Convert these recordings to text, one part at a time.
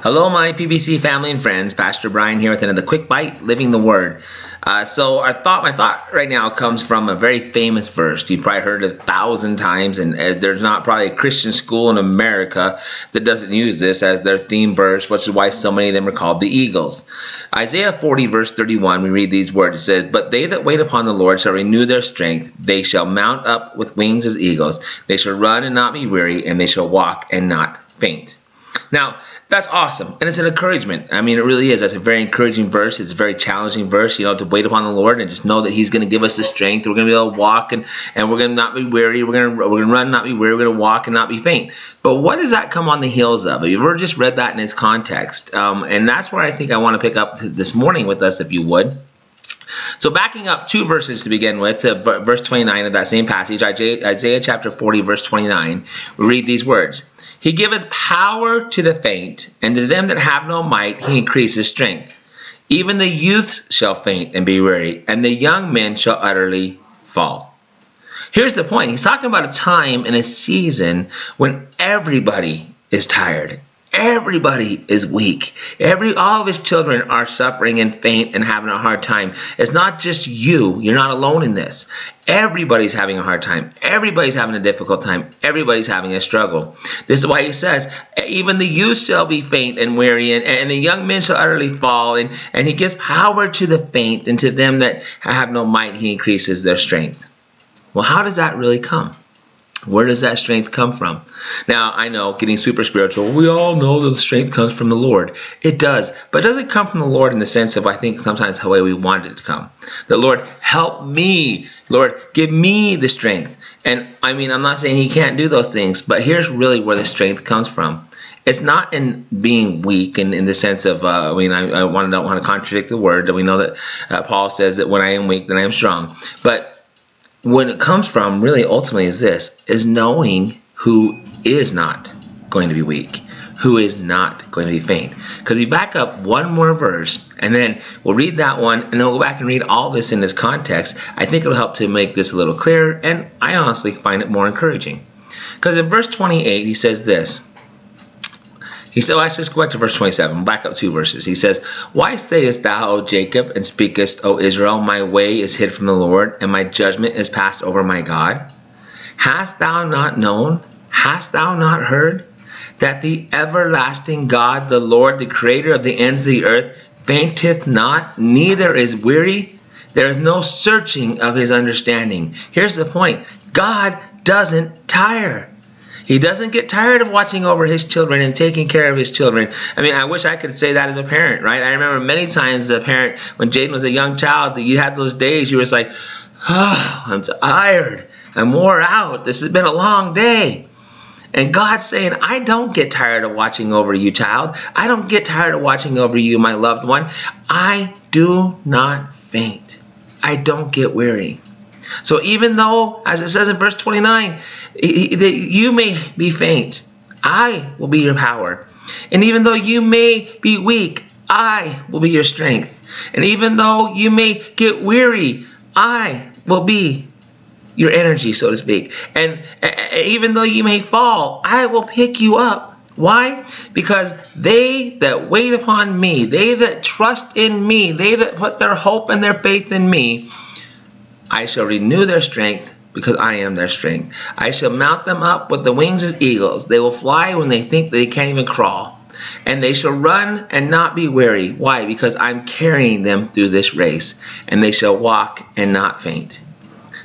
Hello, my PBC family and friends. Pastor Brian here with another quick bite, living the Word. So my thought right now comes from a very famous verse. You've probably heard it 1,000 times, and there's not probably a Christian school in America that doesn't use this as their theme verse, which is why so many of them are called the Eagles. Isaiah 40, verse 31, we read these words. It says, "But they that wait upon the Lord shall renew their strength. They shall mount up with wings as eagles. They shall run and not be weary, and they shall walk and not faint." Now, that's awesome, and it's an encouragement. I mean, it really is. That's a very encouraging verse. It's a very challenging verse, to wait upon the Lord and just know that He's going to give us the strength. We're going to be able to walk, and we're going to not be weary. We're going to run, not be weary. We're going to walk and not be faint. But what does that come on the heels of? You've already just read that in its context, and that's where I think I want to pick up this morning with us, if you would. So backing up 2 verses to begin with, verse 29 of that same passage, Isaiah chapter 40, verse 29, we read these words. "He giveth power to the faint, and to them that have no might He increases strength. Even the youths shall faint and be weary, and the young men shall utterly fall." Here's the point. He's talking about a time and a season when everybody is tired. Everybody is weak. All of His children are suffering and faint and having a hard time. It's not just you. You're not alone in this. Everybody's having a hard time. Everybody's having a difficult time. Everybody's having a struggle. This is why He says, even the youth shall be faint and weary, and the young men shall utterly fall. And He gives power to the faint, and to them that have no might He increases their strength. Well, how does that really come? Where does that strength come from? Now, I know, getting super spiritual, we all know that the strength comes from the Lord. It does. But it doesn't come from the Lord in the sense of, I think, sometimes the way we want it to come. The Lord, help me. Lord, give me the strength. And, I mean, I'm not saying He can't do those things, but here's really where the strength comes from. It's not in being weak in the sense of, I don't want to contradict the word. We know that Paul says that when I am weak, then I am strong. But when it comes from, really, ultimately, is knowing who is not going to be weak, who is not going to be faint. Because we back up one more verse, and then we'll read that one, and then we'll go back and read all this in this context. I think it'll help to make this a little clearer, and I honestly find it more encouraging. Because in verse 28, he says this. He said, let's just go back to verse 27, back up 2 verses. He says, "Why sayest thou, O Jacob, and speakest, O Israel, my way is hid from the Lord, and my judgment is passed over my God? Hast thou not known? Hast thou not heard? That the everlasting God, the Lord, the creator of the ends of the earth, fainteth not, neither is weary. There is no searching of His understanding." Here's the point. God doesn't tire. He doesn't get tired of watching over His children and taking care of His children. I mean, I wish I could say that as a parent, right? I remember many times as a parent, when Jaden was a young child, that you had those days you were just like, "Oh, I'm tired. I'm wore out. This has been a long day." And God's saying, I don't get tired of watching over you, child. I don't get tired of watching over you, my loved one. I do not faint. I don't get weary. So even though, as it says in verse 29, you may be faint, I will be your power. And even though you may be weak, I will be your strength. And even though you may get weary, I will be your energy, so to speak. And even though you may fall, I will pick you up. Why? Because they that wait upon me, they that trust in me, they that put their hope and their faith in me, I shall renew their strength, because I am their strength. I shall mount them up with the wings as eagles. They will fly when they think they can't even crawl. And they shall run and not be weary. Why? Because I'm carrying them through this race. And they shall walk and not faint.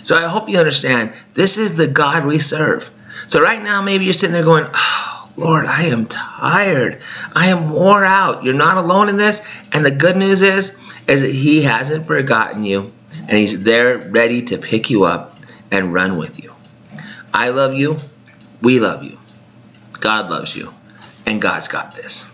So I hope you understand, this is the God we serve. So right now, maybe you're sitting there going, "Oh, Lord, I am tired. I am wore out." You're not alone in this. And the good news is that He hasn't forgotten you. And He's there ready to pick you up and run with you. I love you. We love you. God loves you. And God's got this.